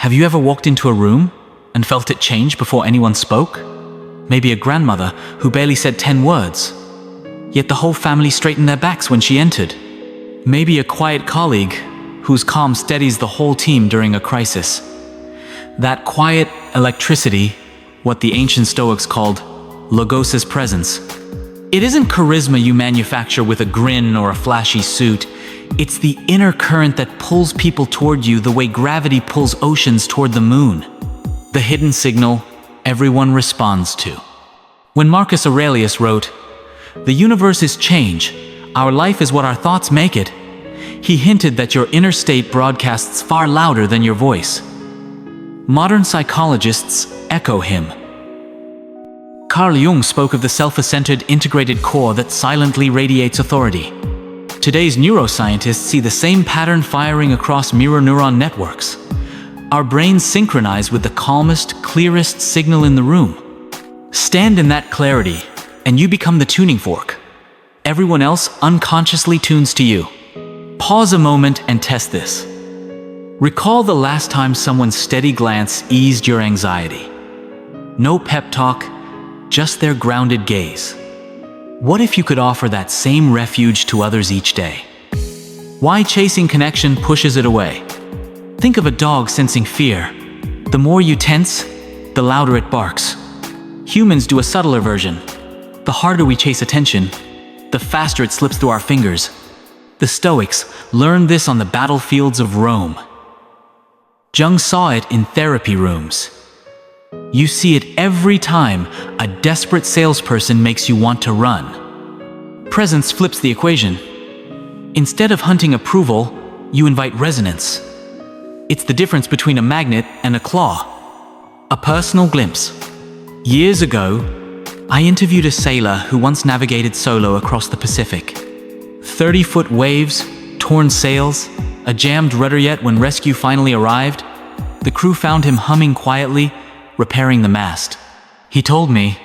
Have you ever walked into a room and felt it change before anyone spoke? Maybe a grandmother who barely said 10 words, yet the whole family straightened their backs when she entered. Maybe a quiet colleague whose calm steadies the whole team during a crisis. That quiet electricity, what the ancient Stoics called logos' presence. It isn't charisma you manufacture with a grin or a flashy suit. It's the inner current that pulls people toward you the way gravity pulls oceans toward the moon. The hidden signal everyone responds to. When Marcus Aurelius wrote, "The universe is change, our life is what our thoughts make it," he hinted that your inner state broadcasts far louder than your voice. Modern psychologists echo him. Carl Jung spoke of the self-centered integrated core that silently radiates authority. Today's neuroscientists see the same pattern firing across mirror neuron networks. Our brains synchronize with the calmest, clearest signal in the room. Stand in that clarity, and you become the tuning fork. Everyone else unconsciously tunes to you. Pause a moment and test this. Recall the last time someone's steady glance eased your anxiety. No pep talk, just their grounded gaze. What if you could offer that same refuge to others each day? Why chasing connection pushes it away? Think of a dog sensing fear. The more you tense, the louder it barks. Humans do a subtler version. The harder we chase attention, the faster it slips through our fingers. The Stoics learned this on the battlefields of Rome. Jung saw it in therapy rooms. You see it every time a desperate salesperson makes you want to run. Presence flips the equation. Instead of hunting approval, you invite resonance. It's the difference between a magnet and a claw. A personal glimpse. Years ago, I interviewed a sailor who once navigated solo across the Pacific. 30-foot waves, torn sails, a jammed rudder. Yet when rescue finally arrived, the crew found him humming quietly, repairing the mast. He told me,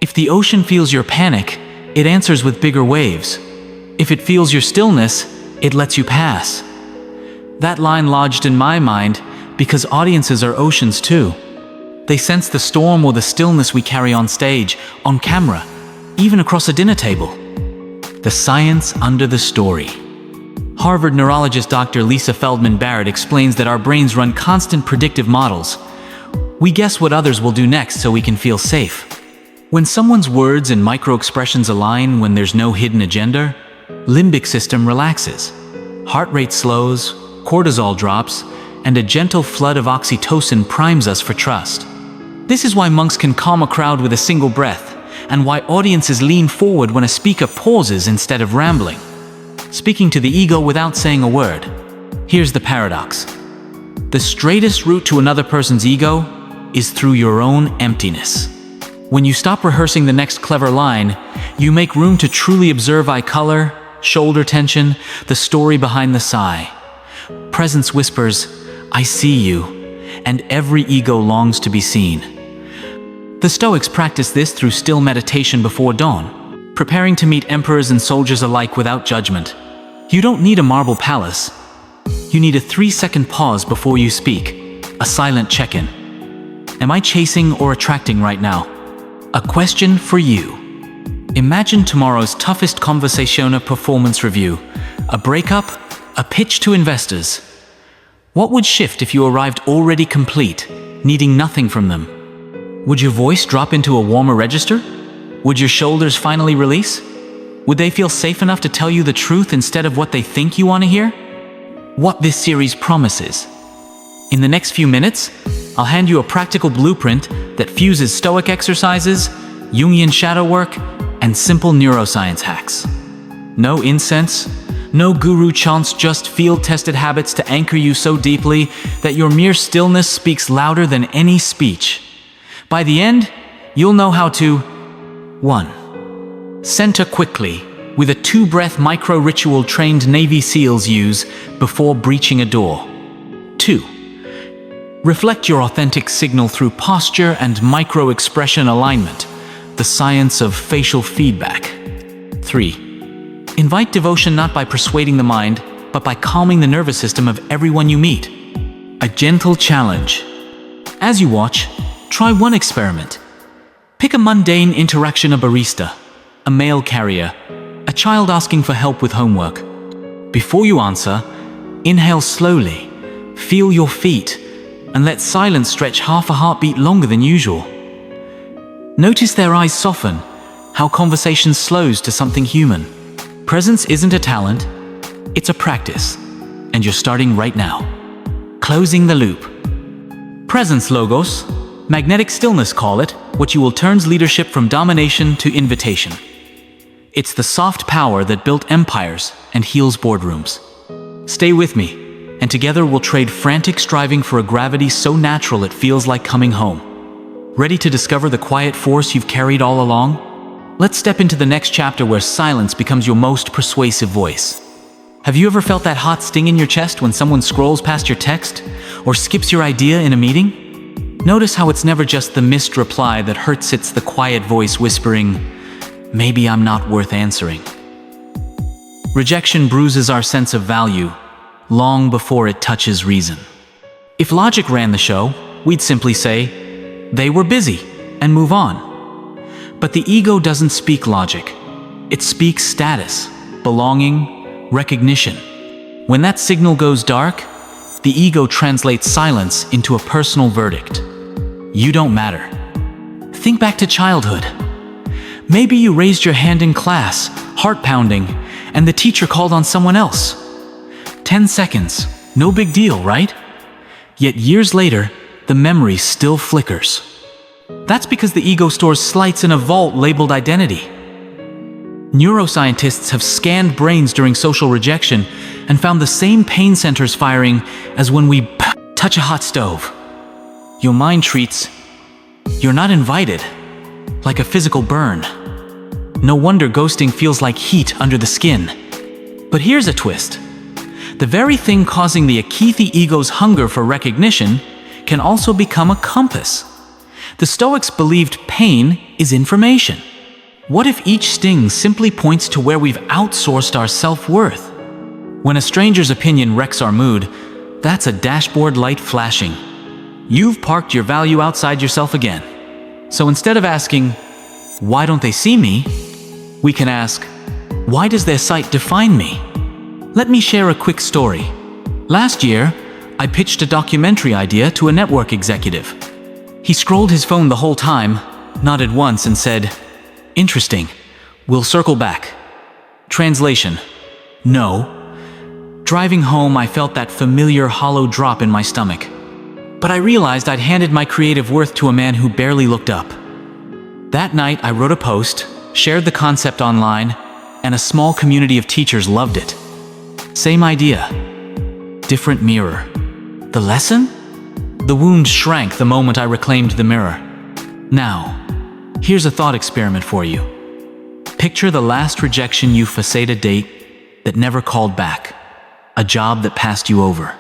"If the ocean feels your panic, it answers with bigger waves. If it feels your stillness, it lets you pass." That line lodged in my mind because audiences are oceans too. They sense the storm or the stillness we carry on stage, on camera, even across a dinner table. The science under the story. Harvard neurologist Dr. Lisa Feldman Barrett explains that our brains run constant predictive models. We guess what others will do next so we can feel safe. When someone's words and micro-expressions align, when there's no hidden agenda, limbic system relaxes. Heart rate slows, cortisol drops, and a gentle flood of oxytocin primes us for trust. This is why monks can calm a crowd with a single breath, and why audiences lean forward when a speaker pauses instead of rambling. Speaking to the ego without saying a word. Here's the paradox. The straightest route to another person's ego is through your own emptiness. When you stop rehearsing the next clever line, you make room to truly observe eye color, shoulder tension, the story behind the sigh. Presence whispers, "I see you," and every ego longs to be seen. The Stoics practice this through still meditation before dawn, preparing to meet emperors and soldiers alike without judgment. You don't need a marble palace. You need a 3-second pause before you speak, a silent check-in. Am I chasing or attracting right now? A question for you. Imagine tomorrow's toughest conversation, a performance review, a breakup, a pitch to investors. What would shift if you arrived already complete, needing nothing from them? Would your voice drop into a warmer register? Would your shoulders finally release? Would they feel safe enough to tell you the truth instead of what they think you want to hear? What this series promises. In the next few minutes, I'll hand you a practical blueprint that fuses Stoic exercises, Jungian shadow work, and simple neuroscience hacks. No incense, no guru chants, just field-tested habits to anchor you so deeply that your mere stillness speaks louder than any speech. By the end, you'll know how to 1. Center quickly, with a 2-breath micro-ritual trained Navy SEALs use before breaching a door. 2. Reflect your authentic signal through posture and micro-expression alignment, the science of facial feedback. 3. Invite devotion not by persuading the mind, but by calming the nervous system of everyone you meet. A gentle challenge. As you watch, try one experiment. Pick a mundane interaction: a barista, a mail carrier, a child asking for help with homework. Before you answer, inhale slowly, feel your feet, and let silence stretch half a heartbeat longer than usual. Notice their eyes soften, how conversation slows to something human. Presence isn't a talent, it's a practice, and you're starting right now. Closing the loop. Presence logos, magnetic stillness call it, what you will turns leadership from domination to invitation. It's the soft power that built empires and heals boardrooms. Stay with me, and together we'll trade frantic striving for a gravity so natural it feels like coming home. Ready to discover the quiet force you've carried all along? Let's step into the next chapter where silence becomes your most persuasive voice. Have you ever felt that hot sting in your chest when someone scrolls past your text or skips your idea in a meeting? Notice how it's never just the missed reply that hurts, it's the quiet voice whispering, "Maybe I'm not worth answering." Rejection bruises our sense of value long before it touches reason. If logic ran the show, we'd simply say, "They were busy," and move on. But the ego doesn't speak logic. It speaks status, belonging, recognition. When that signal goes dark, the ego translates silence into a personal verdict. You don't matter. Think back to childhood. Maybe you raised your hand in class, heart pounding, and the teacher called on someone else. 10 seconds, no big deal, right? Yet years later, the memory still flickers. That's because the ego stores slights in a vault labeled identity. Neuroscientists have scanned brains during social rejection and found the same pain centers firing as when we touch a hot stove. Your mind treats, "You're not invited," like a physical burn. No wonder ghosting feels like heat under the skin. But here's a twist. The very thing causing the Akithi ego's hunger for recognition can also become a compass. The Stoics believed pain is information. What if each sting simply points to where we've outsourced our self-worth? When a stranger's opinion wrecks our mood, that's a dashboard light flashing. You've parked your value outside yourself again. So instead of asking, "Why don't they see me?" we can ask, "Why does their sight define me?" Let me share a quick story. Last year, I pitched a documentary idea to a network executive. He scrolled his phone the whole time, nodded once and said, "Interesting. We'll circle back." Translation: no. Driving home, I felt that familiar hollow drop in my stomach. But I realized I'd handed my creative worth to a man who barely looked up. That night, I wrote a post, shared the concept online, and a small community of teachers loved it. Same idea, different mirror. The lesson? The wound shrank the moment I reclaimed the mirror. Now, here's a thought experiment for you. Picture the last rejection you faced: a date that never called back, a job that passed you over.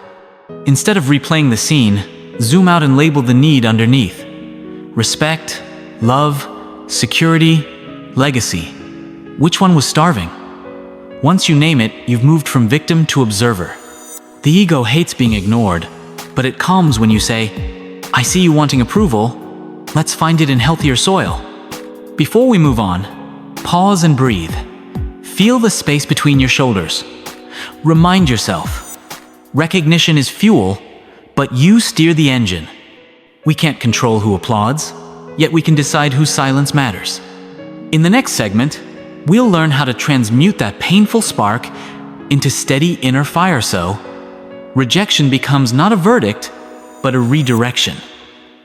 Instead of replaying the scene, zoom out and label the need underneath. Respect, love, security, legacy. Which one was starving? Once you name it, you've moved from victim to observer. The ego hates being ignored, but it calms when you say, "I see you wanting approval. Let's find it in healthier soil." Before we move on, pause and breathe. Feel the space between your shoulders. Remind yourself, recognition is fuel, but you steer the engine. We can't control who applauds, yet we can decide whose silence matters. In the next segment, we'll learn how to transmute that painful spark into steady inner fire so rejection becomes not a verdict, but a redirection.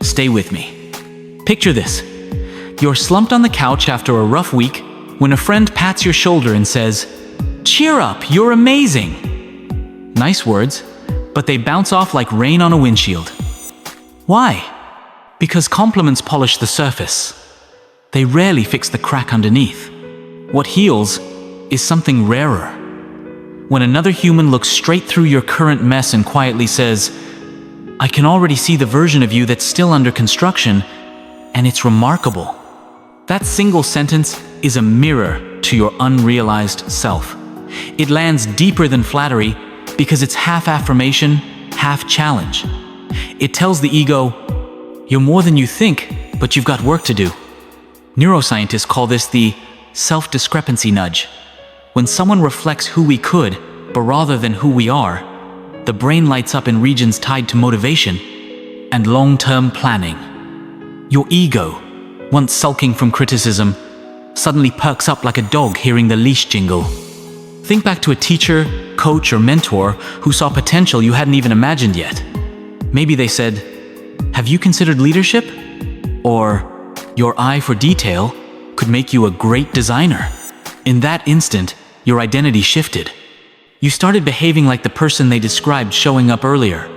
Stay with me. Picture this. You're slumped on the couch after a rough week when a friend pats your shoulder and says, "Cheer up, you're amazing." Nice words, but they bounce off like rain on a windshield. Why? Because compliments polish the surface. They rarely fix the crack underneath. What heals is something rarer. When another human looks straight through your current mess and quietly says, "I can already see the version of you that's still under construction, and it's remarkable." That single sentence is a mirror to your unrealized self. It lands deeper than flattery because it's half affirmation, half challenge. It tells the ego, you're more than you think, but you've got work to do. Neuroscientists call this the self-discrepancy nudge. When someone reflects who we could, but rather than who we are, the brain lights up in regions tied to motivation and long-term planning. Your ego, once sulking from criticism, suddenly perks up like a dog hearing the leash jingle. Think back to a teacher, coach, or mentor who saw potential you hadn't even imagined yet. Maybe they said, "Have you considered leadership?" Or, "Your eye for detail could make you a great designer." In that instant, your identity shifted. You started behaving like the person they described showing up earlier,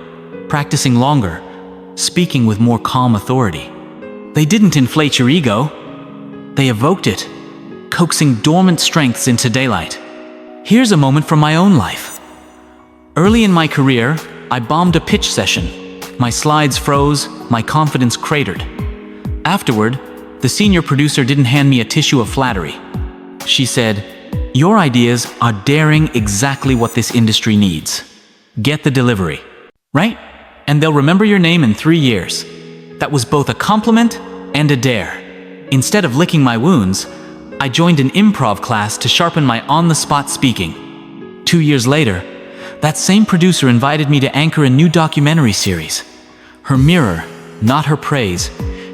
practicing longer, speaking with more calm authority. They didn't inflate your ego. They evoked it, coaxing dormant strengths into daylight. Here's a moment from my own life. Early in my career, I bombed a pitch session. My slides froze, my confidence cratered. Afterward, the senior producer didn't hand me a tissue of flattery. She said, "Your ideas are daring exactly what this industry needs. Get the delivery." Right? And they'll remember your name in 3 years. That was both a compliment and a dare. Instead of licking my wounds, I joined an improv class to sharpen my on-the-spot speaking. 2 years later, that same producer invited me to anchor a new documentary series. Her mirror, not her praise,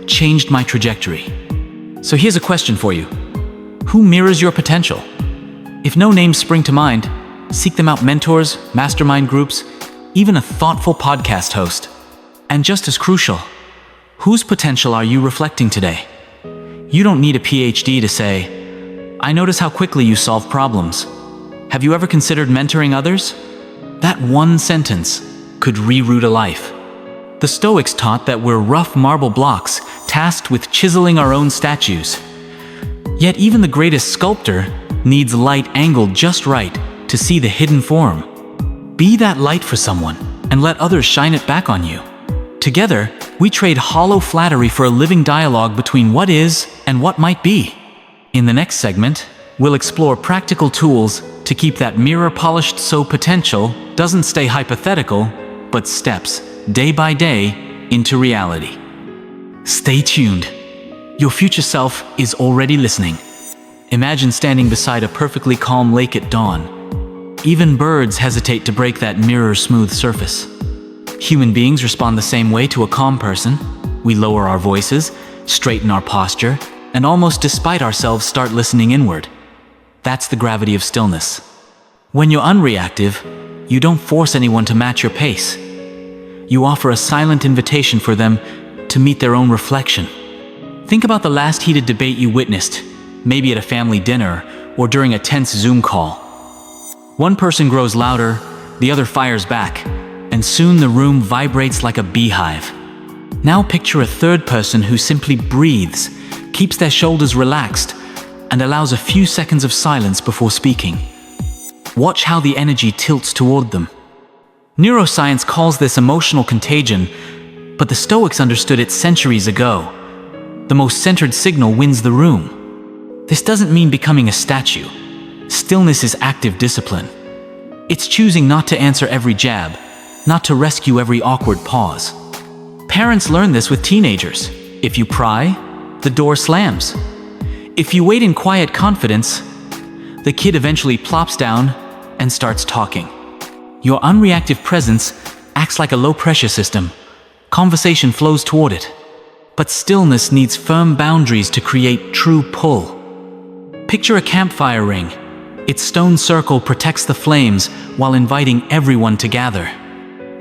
changed my trajectory. So here's a question for you. Who mirrors your potential? If no names spring to mind, seek them out: mentors, mastermind groups, even a thoughtful podcast host. And just as crucial, whose potential are you reflecting today? You don't need a PhD to say, "I notice how quickly you solve problems." Have you ever considered mentoring others? That one sentence could reroute a life. The Stoics taught that we're rough marble blocks tasked with chiseling our own statues. Yet even the greatest sculptor needs light angled just right to see the hidden form. Be that light for someone and let others shine it back on you. Together, we trade hollow flattery for a living dialogue between what is and what might be. In the next segment, we'll explore practical tools to keep that mirror polished so potential doesn't stay hypothetical, but steps, day by day, into reality. Stay tuned. Your future self is already listening. Imagine standing beside a perfectly calm lake at dawn. Even birds hesitate to break that mirror-smooth surface. Human beings respond the same way to a calm person. We lower our voices, straighten our posture, and almost despite ourselves start listening inward. That's the gravity of stillness. When you're unreactive, you don't force anyone to match your pace. You offer a silent invitation for them to meet their own reflection. Think about the last heated debate you witnessed, maybe at a family dinner or during a tense Zoom call. One person grows louder, the other fires back, and soon the room vibrates like a beehive. Now picture a third person who simply breathes, keeps their shoulders relaxed, and allows a few seconds of silence before speaking. Watch how the energy tilts toward them. Neuroscience calls this emotional contagion, but the Stoics understood it centuries ago. The most centered signal wins the room. This doesn't mean becoming a statue. Stillness is active discipline. It's choosing not to answer every jab, not to rescue every awkward pause. Parents learn this with teenagers. If you pry, the door slams. If you wait in quiet confidence, the kid eventually plops down and starts talking. Your unreactive presence acts like a low-pressure system. Conversation flows toward it. But stillness needs firm boundaries to create true pull. Picture a campfire ring. Its stone circle protects the flames while inviting everyone to gather.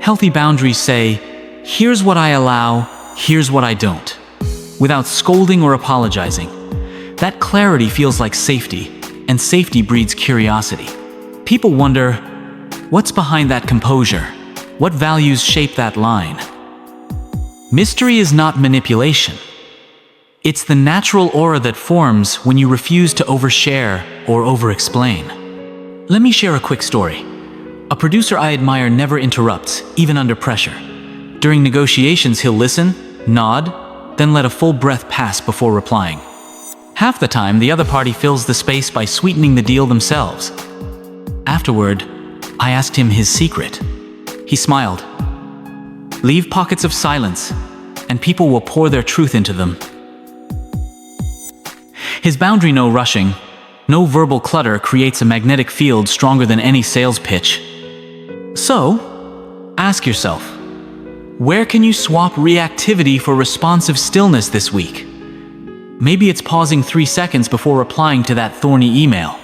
Healthy boundaries say, here's what I allow, here's what I don't, without scolding or apologizing. That clarity feels like safety, and safety breeds curiosity. People wonder, what's behind that composure? What values shape that line? Mystery is not manipulation. It's the natural aura that forms when you refuse to overshare or over-explain. Let me share a quick story. A producer I admire never interrupts, even under pressure. During negotiations, he'll listen, nod, then let a full breath pass before replying. Half the time, the other party fills the space by sweetening the deal themselves. Afterward, I asked him his secret. He smiled. Leave pockets of silence, and people will pour their truth into them. His boundary: no rushing, no verbal clutter creates a magnetic field stronger than any sales pitch. So, ask yourself, where can you swap reactivity for responsive stillness this week? Maybe it's pausing 3 seconds before replying to that thorny email.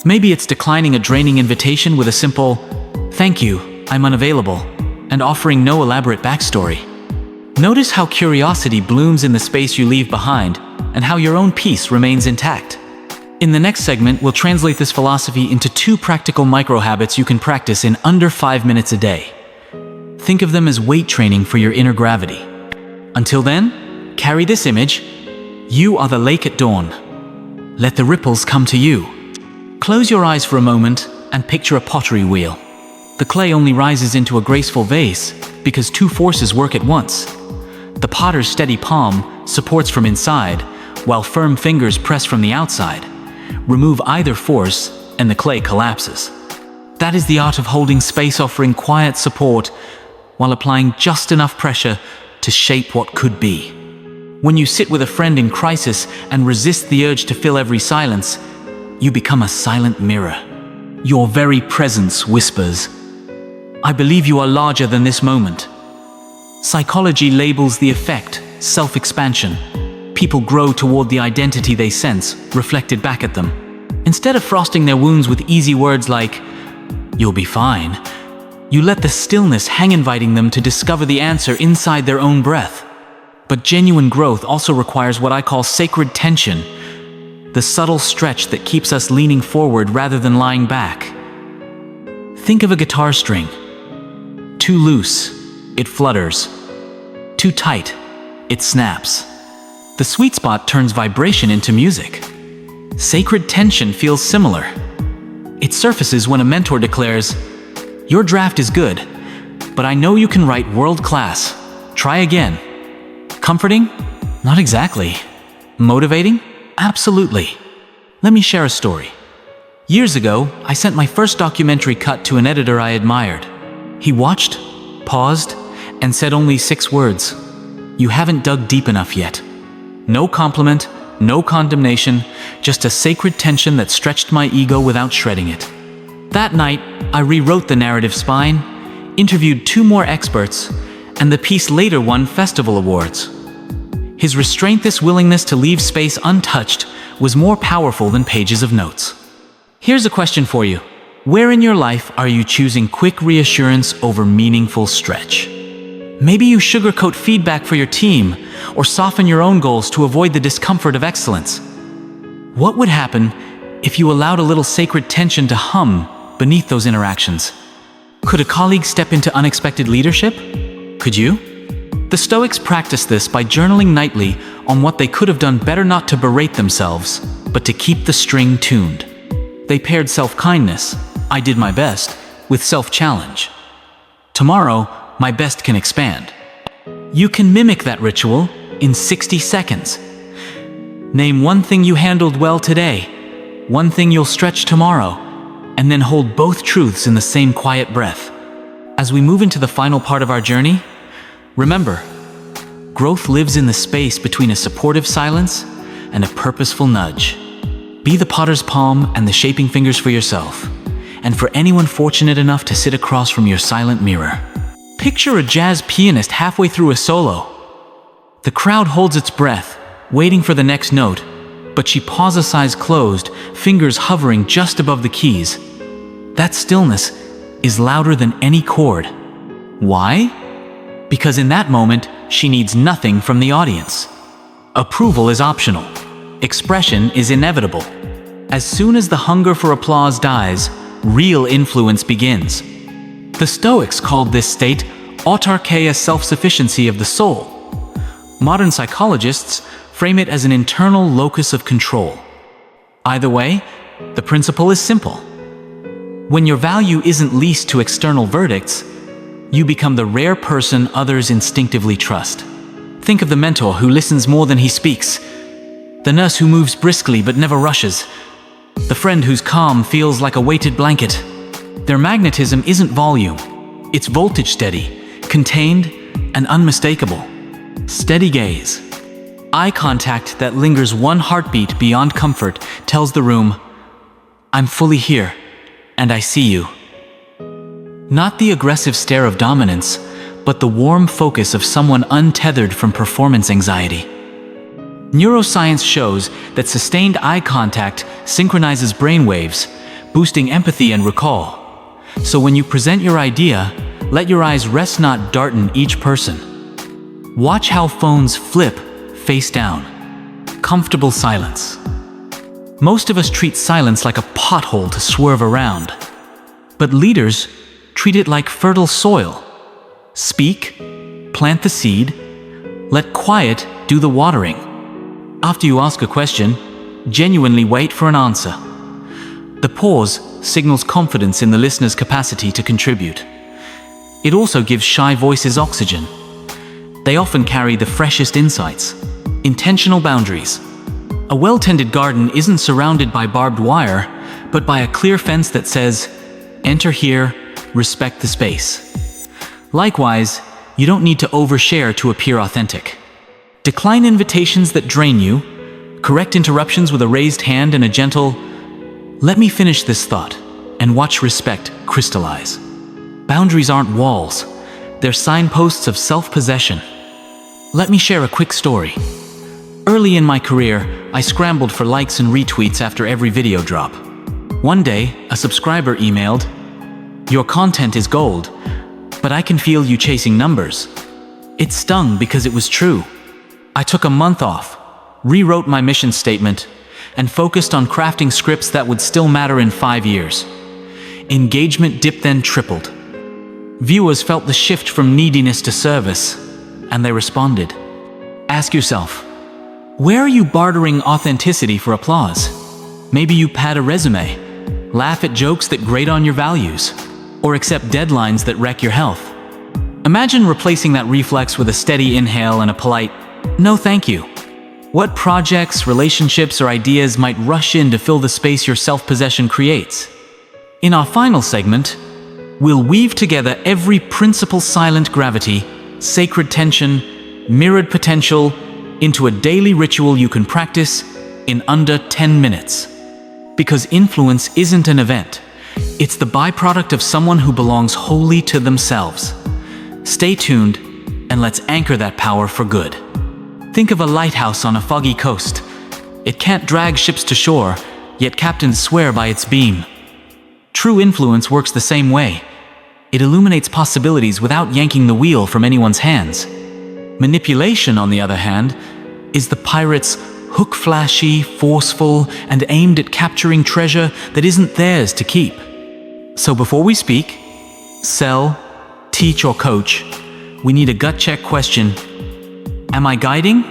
Maybe it's declining a draining invitation with a simple, "Thank you, I'm unavailable," and offering no elaborate backstory. Notice how curiosity blooms in the space you leave behind, and how your own peace remains intact. In the next segment, we'll translate this philosophy into 2 practical micro-habits you can practice in under 5 minutes a day. Think of them as weight training for your inner gravity. Until then, carry this image: you are the lake at dawn. Let the ripples come to you. Close your eyes for a moment and picture a pottery wheel. The clay only rises into a graceful vase because 2 forces work at once. The potter's steady palm supports from inside, while firm fingers press from the outside. Remove either force, and the clay collapses. That is the art of holding space, offering quiet support while applying just enough pressure to shape what could be. When you sit with a friend in crisis and resist the urge to fill every silence, you become a silent mirror. Your very presence whispers, "I believe you are larger than this moment." Psychology labels the effect self-expansion. People grow toward the identity they sense reflected back at them. Instead of frosting their wounds with easy words like, "You'll be fine," you let the stillness hang, inviting them to discover the answer inside their own breath. But genuine growth also requires what I call sacred tension, the subtle stretch that keeps us leaning forward rather than lying back. Think of a guitar string. Too loose, it flutters. Too tight, it snaps. The sweet spot turns vibration into music. Sacred tension feels similar. It surfaces when a mentor declares, "Your draft is good, but I know you can write world class. Try again." Comforting? Not exactly. Motivating? Absolutely. Let me share a story. Years ago, I sent my first documentary cut to an editor I admired. He watched, paused, and said only 6 words. "You haven't dug deep enough yet." No compliment, no condemnation, just a sacred tension that stretched my ego without shredding it. That night, I rewrote the narrative spine, interviewed 2 more experts, and the piece later won festival awards. His restraint, this willingness to leave space untouched, was more powerful than pages of notes. Here's a question for you. Where in your life are you choosing quick reassurance over meaningful stretch? Maybe you sugarcoat feedback for your team, or soften your own goals to avoid the discomfort of excellence. What would happen if you allowed a little sacred tension to hum beneath those interactions? Could a colleague step into unexpected leadership? Could you? The Stoics practiced this by journaling nightly on what they could have done better, not to berate themselves, but to keep the string tuned. They paired self-kindness, "I did my best," with self-challenge. "Tomorrow, my best can expand." You can mimic that ritual in 60 seconds. Name one thing you handled well today, one thing you'll stretch tomorrow, and then hold both truths in the same quiet breath. As we move into the final part of our journey, remember, growth lives in the space between a supportive silence and a purposeful nudge. Be the potter's palm and the shaping fingers for yourself, and for anyone fortunate enough to sit across from your silent mirror. Picture a jazz pianist halfway through a solo. The crowd holds its breath, waiting for the next note, but she pauses, eyes closed, fingers hovering just above the keys. That stillness is louder than any chord. Why? Because in that moment, she needs nothing from the audience. Approval is optional. Expression is inevitable. As soon as the hunger for applause dies, real influence begins. The Stoics called this state autarkeia, self-sufficiency of the soul. Modern psychologists frame it as an internal locus of control. Either way, the principle is simple. When your value isn't leased to external verdicts, you become the rare person others instinctively trust. Think of the mentor who listens more than he speaks, the nurse who moves briskly but never rushes, the friend whose calm feels like a weighted blanket. Their magnetism isn't volume, it's voltage, steady, contained, and unmistakable. Steady gaze. Eye contact that lingers one heartbeat beyond comfort tells the room, I'm fully here, and I see you. Not the aggressive stare of dominance, but the warm focus of someone untethered from performance anxiety. Neuroscience shows that sustained eye contact synchronizes brainwaves, boosting empathy and recall. So when you present your idea, let your eyes rest, not dart in each person. Watch how phones flip face down. Comfortable silence. Most of us treat silence like a pothole to swerve around. But leaders treat it like fertile soil. Speak, plant the seed, let quiet do the watering. After you ask a question, genuinely wait for an answer. The pause signals confidence in the listener's capacity to contribute. It also gives shy voices oxygen. They often carry the freshest insights. Intentional boundaries. A well-tended garden isn't surrounded by barbed wire, but by a clear fence that says, enter here, respect the space. Likewise, you don't need to overshare to appear authentic. Decline invitations that drain you. Correct interruptions with a raised hand and a gentle, let me finish this thought, and watch respect crystallize. Boundaries aren't walls. They're signposts of self-possession. Let me share a quick story. Early in my career, I scrambled for likes and retweets after every video drop. One day, a subscriber emailed, your content is gold, but I can feel you chasing numbers. It stung because it was true. I took a month off, rewrote my mission statement, and focused on crafting scripts that would still matter in 5 years. Engagement dipped, then tripled. Viewers felt the shift from neediness to service, and they responded. Ask yourself, where are you bartering authenticity for applause? Maybe you pad a resume, laugh at jokes that grate on your values, or accept deadlines that wreck your health. Imagine replacing that reflex with a steady inhale and a polite, no thank you. What projects, relationships, or ideas might rush in to fill the space your self-possession creates? In our final segment, we'll weave together every principle: silent gravity, sacred tension, mirrored potential, into a daily ritual you can practice in under 10 minutes. Because influence isn't an event. It's the byproduct of someone who belongs wholly to themselves. Stay tuned, and let's anchor that power for good. Think of a lighthouse on a foggy coast. It can't drag ships to shore, yet captains swear by its beam. True influence works the same way. It illuminates possibilities without yanking the wheel from anyone's hands. Manipulation, on the other hand, is the pirate's hook, flashy, forceful, and aimed at capturing treasure that isn't theirs to keep. So before we speak, sell, teach, or coach, we need a gut check question. Am I guiding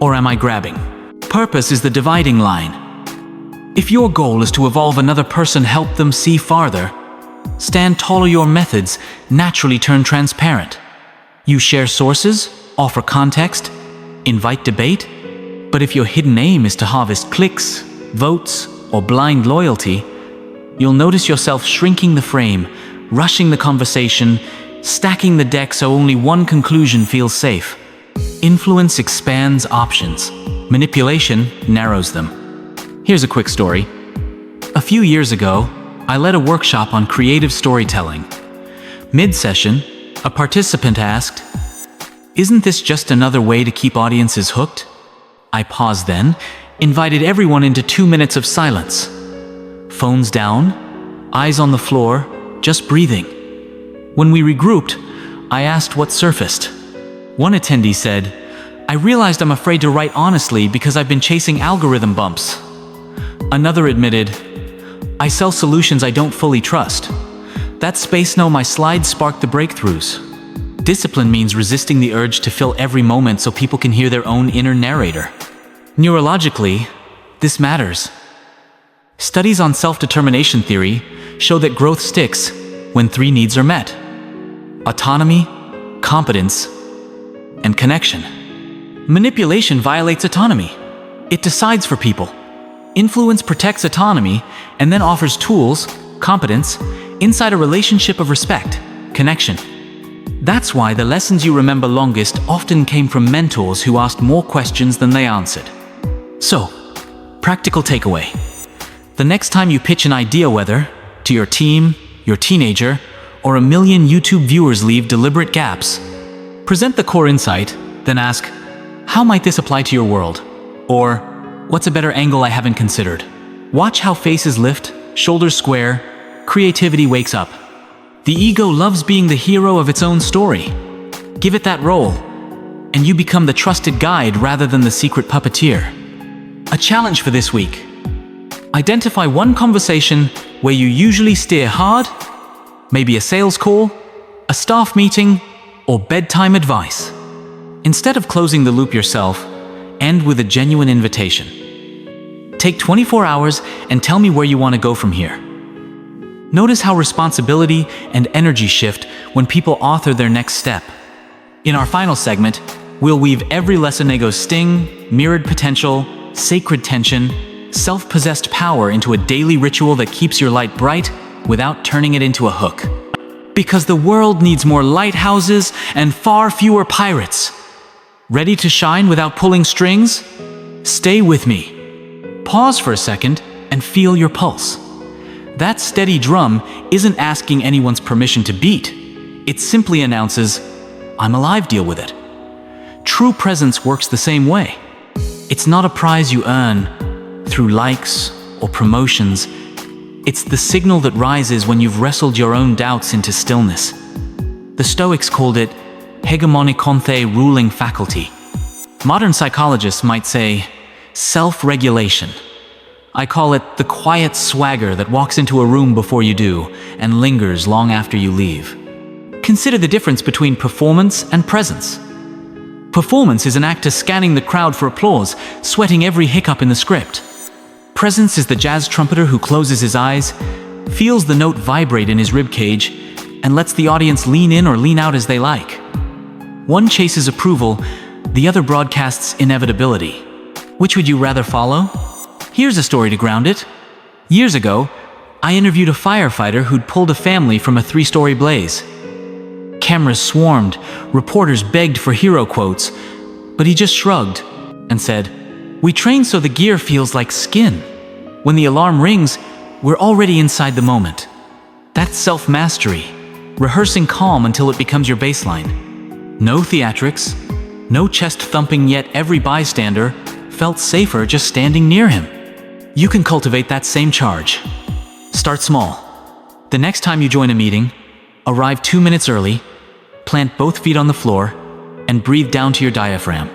or am I grabbing? Purpose is the dividing line. If your goal is to evolve another person, help them see farther, stand taller. Your methods naturally turn transparent. You share sources, offer context, invite debate. But if your hidden aim is to harvest clicks, votes, or blind loyalty, you'll notice yourself shrinking the frame, rushing the conversation, stacking the deck so only one conclusion feels safe. Influence expands options. Manipulation narrows them. Here's a quick story. A few years ago, I led a workshop on creative storytelling. Mid-session, a participant asked, isn't this just another way to keep audiences hooked? I paused then, invited everyone into 2 minutes of silence. Phones down, eyes on the floor, just breathing. When we regrouped, I asked what surfaced. One attendee said, I realized I'm afraid to write honestly because I've been chasing algorithm bumps. Another admitted, I sell solutions I don't fully trust. That space, no, my slides sparked the breakthroughs. Discipline means resisting the urge to fill every moment so people can hear their own inner narrator. Neurologically, this matters. Studies on self-determination theory show that growth sticks when 3 needs are met: autonomy, competence, and connection. Manipulation violates autonomy. It decides for people. Influence protects autonomy and then offers tools, competence, inside a relationship of respect, connection. That's why the lessons you remember longest often came from mentors who asked more questions than they answered. So, practical takeaway. The next time you pitch an idea, whether to your team, your teenager, or a million YouTube viewers leave deliberate gaps, present the core insight, then ask, how might this apply to your world? Or, what's a better angle I haven't considered? Watch how faces lift, shoulders square, creativity wakes up. The ego loves being the hero of its own story. Give it that role, and you become the trusted guide rather than the secret puppeteer. A challenge for this week. Identify one conversation where you usually steer hard, maybe a sales call, a staff meeting, or bedtime advice. Instead of closing the loop yourself, end with a genuine invitation. Take 24 hours and tell me where you want to go from here. Notice how responsibility and energy shift when people author their next step. In our final segment, we'll weave every lesson ego's sting, mirrored potential, sacred tension, self-possessed power into a daily ritual that keeps your light bright without turning it into a hook. Because the world needs more lighthouses and far fewer pirates. Ready to shine without pulling strings? Stay with me. Pause for a second and feel your pulse. That steady drum isn't asking anyone's permission to beat. It simply announces, I'm alive, deal with it. True presence works the same way. It's not a prize you earn through likes or promotions. It's the signal that rises when you've wrestled your own doubts into stillness. The Stoics called it hegemonikonthe, ruling faculty. Modern psychologists might say self-regulation. I call it the quiet swagger that walks into a room before you do and lingers long after you leave. Consider the difference between performance and presence. Performance is an actor scanning the crowd for applause, sweating every hiccup in the script. Presence is the jazz trumpeter who closes his eyes, feels the note vibrate in his ribcage, and lets the audience lean in or lean out as they like. One chases approval, the other broadcasts inevitability. Which would you rather follow? Here's a story to ground it. Years ago, I interviewed a firefighter who'd pulled a family from a 3-story blaze. Cameras swarmed, reporters begged for hero quotes, but he just shrugged and said, "We train so the gear feels like skin. When the alarm rings, we're already inside the moment." That's self-mastery, rehearsing calm until it becomes your baseline. No theatrics, no chest thumping, yet every bystander felt safer just standing near him. You can cultivate that same charge. Start small. The next time you join a meeting, arrive 2 minutes early, plant both feet on the floor, and breathe down to your diaphragm.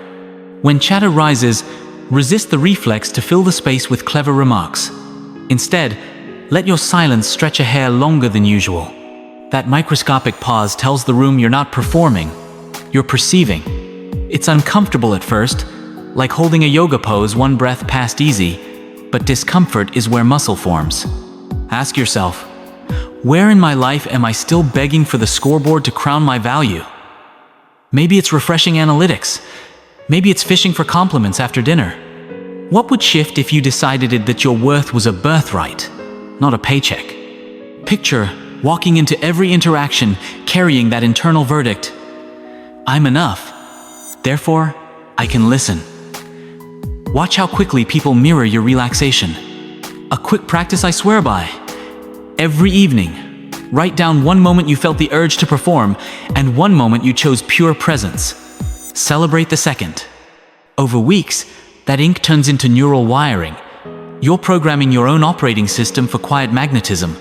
When chatter rises, resist the reflex to fill the space with clever remarks. Instead, let your silence stretch a hair longer than usual. That microscopic pause tells the room you're not performing, you're perceiving. It's uncomfortable at first, like holding a yoga pose, one breath past easy, but discomfort is where muscle forms. Ask yourself, where in my life am I still begging for the scoreboard to crown my value? Maybe it's refreshing analytics. Maybe it's fishing for compliments after dinner. What would shift if you decided that your worth was a birthright, not a paycheck? Picture walking into every interaction carrying that internal verdict. I'm enough. Therefore, I can listen. Watch how quickly people mirror your relaxation. A quick practice I swear by. Every evening, write down one moment you felt the urge to perform and one moment you chose pure presence. Celebrate the second. Over weeks, that ink turns into neural wiring. You're programming your own operating system for quiet magnetism.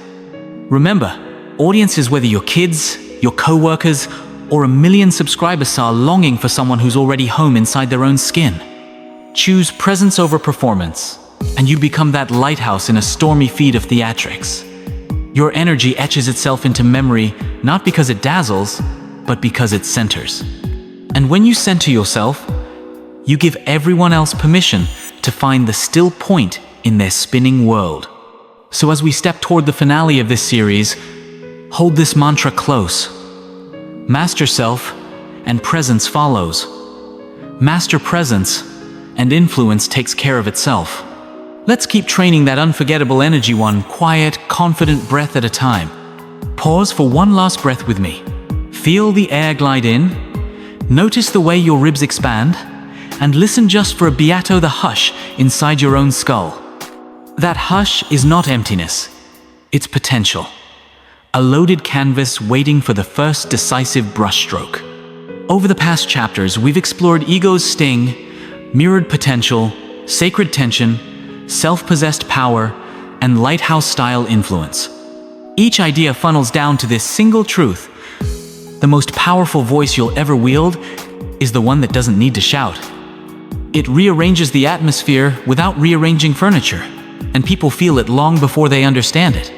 Remember, audiences, whether your kids, your co-workers, or a million subscribers, are longing for someone who's already home inside their own skin. Choose presence over performance, and you become that lighthouse in a stormy feed of theatrics. Your energy etches itself into memory, not because it dazzles, but because it centers. And when you center yourself, you give everyone else permission to find the still point in their spinning world. So as we step toward the finale of this series, hold this mantra close. Master self, and presence follows. Master presence, and influence takes care of itself. Let's keep training that unforgettable energy, one quiet, confident breath at a time. Pause for one last breath with me. Feel the air glide in, notice the way your ribs expand, and listen just for a beato the hush inside your own skull. That hush is not emptiness, it's potential. A loaded canvas waiting for the first decisive brushstroke. Over the past chapters, we've explored ego's sting, mirrored potential, sacred tension, self-possessed power, and lighthouse-style influence. Each idea funnels down to this single truth. The most powerful voice you'll ever wield is the one that doesn't need to shout. It rearranges the atmosphere without rearranging furniture, and people feel it long before they understand it.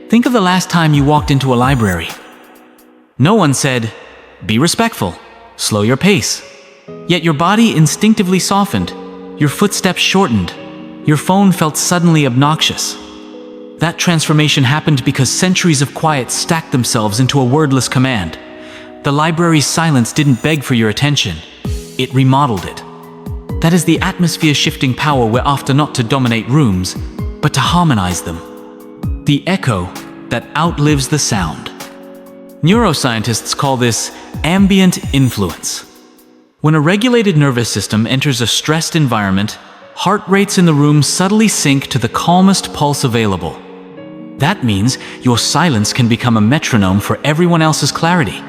Think of the last time you walked into a library. No one said, "Be respectful, slow your pace." Yet your body instinctively softened, your footsteps shortened, your phone felt suddenly obnoxious. That transformation happened because centuries of quiet stacked themselves into a wordless command. The library's silence didn't beg for your attention, it remodeled it. That is the atmosphere-shifting power we're after, not to dominate rooms, but to harmonize them. The echo that outlives the sound. Neuroscientists call this ambient influence. When a regulated nervous system enters a stressed environment, heart rates in the room subtly sink to the calmest pulse available. That means your silence can become a metronome for everyone else's clarity.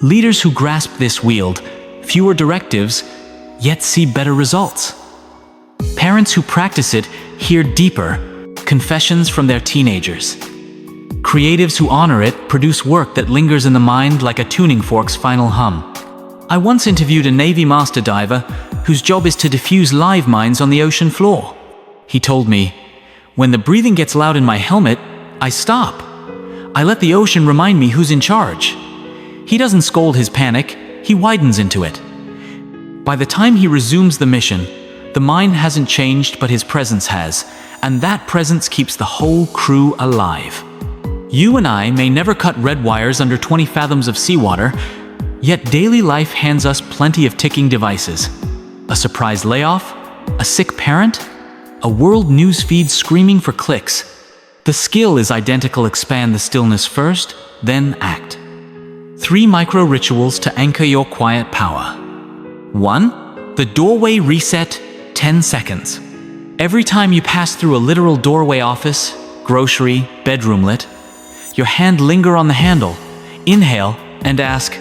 Leaders who grasp this wield fewer directives, yet see better results. Parents who practice it hear deeper confessions from their teenagers. Creatives who honor it produce work that lingers in the mind like a tuning fork's final hum. I once interviewed a Navy master diver whose job is to diffuse live mines on the ocean floor. He told me, "When the breathing gets loud in my helmet, I stop. I let the ocean remind me who's in charge." He doesn't scold his panic, he widens into it. By the time he resumes the mission, the mine hasn't changed, but his presence has, and that presence keeps the whole crew alive. You and I may never cut red wires under 20 fathoms of seawater, yet daily life hands us plenty of ticking devices. A surprise layoff, a sick parent, a world news feed screaming for clicks. The skill is identical: expand the stillness first, then act. 3 micro rituals to anchor your quiet power. 1. The doorway reset, 10 seconds. Every time you pass through a literal doorway, office, grocery, bedroomlet, your hand linger on the handle, inhale, and ask,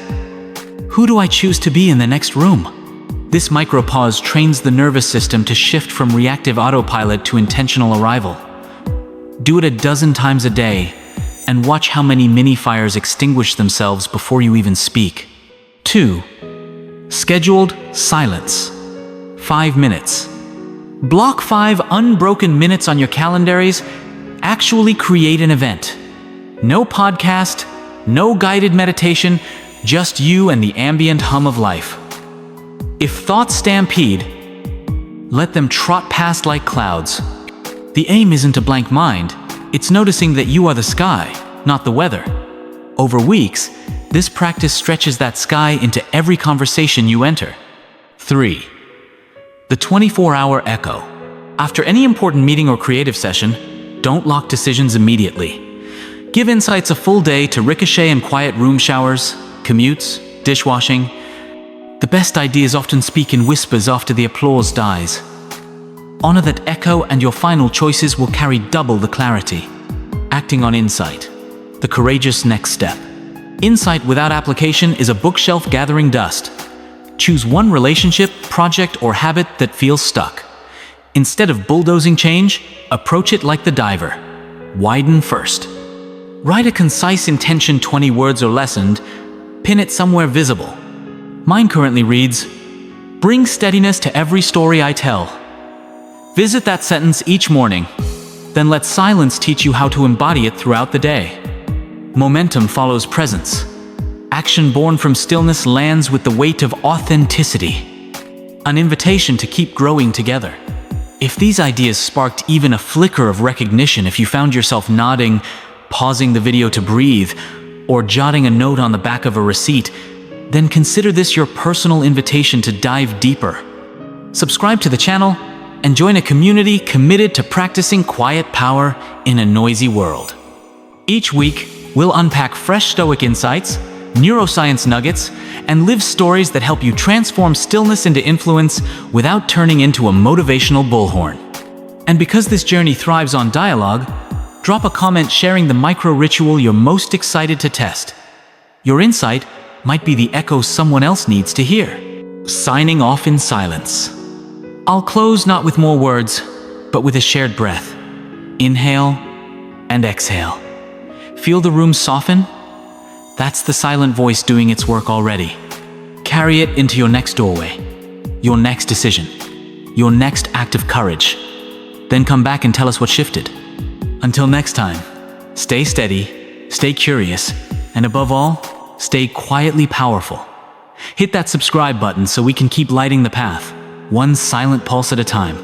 "Who do I choose to be in the next room?" This micro-pause trains the nervous system to shift from reactive autopilot to intentional arrival. Do it a dozen times a day, and watch how many mini-fires extinguish themselves before you even speak. 2. Scheduled silence. 5 minutes. Block 5 unbroken minutes on your calendaries. Actually create an event. No podcast, no guided meditation, just you and the ambient hum of life. If thoughts stampede, let them trot past like clouds. The aim isn't a blank mind, it's noticing that you are the sky, not the weather. Over weeks, this practice stretches that sky into every conversation you enter. 3. The 24-hour echo. After any important meeting or creative session, don't lock decisions immediately. Give insights a full day to ricochet in quiet room showers, commutes, dishwashing. The best ideas often speak in whispers after the applause dies. Honor that echo, and your final choices will carry double the clarity. Acting on insight. The courageous next step. Insight without application is a bookshelf gathering dust. Choose one relationship, project, or habit that feels stuck. Instead of bulldozing change, approach it like the diver. Widen first. Write a concise intention, 20 words or less, and pin it somewhere visible. Mine currently reads, "Bring steadiness to every story I tell." Visit that sentence each morning, then let silence teach you how to embody it throughout the day. Momentum follows presence. Action born from stillness lands with the weight of authenticity. An invitation to keep growing together. If these ideas sparked even a flicker of recognition, if you found yourself nodding, pausing the video to breathe, or jotting a note on the back of a receipt, then consider this your personal invitation to dive deeper. Subscribe to the channel and join a community committed to practicing quiet power in a noisy world. Each week, we'll unpack fresh Stoic insights, neuroscience nuggets, and live stories that help you transform stillness into influence without turning into a motivational bullhorn. And because this journey thrives on dialogue, drop a comment sharing the micro-ritual you're most excited to test. Your insight might be the echo someone else needs to hear. Signing off in silence. I'll close not with more words, but with a shared breath. Inhale and exhale. Feel the room soften? That's the silent voice doing its work already. Carry it into your next doorway, your next decision, your next act of courage. Then come back and tell us what shifted. Until next time, stay steady, stay curious, and above all, stay quietly powerful. Hit that subscribe button so we can keep lighting the path, one silent pulse at a time.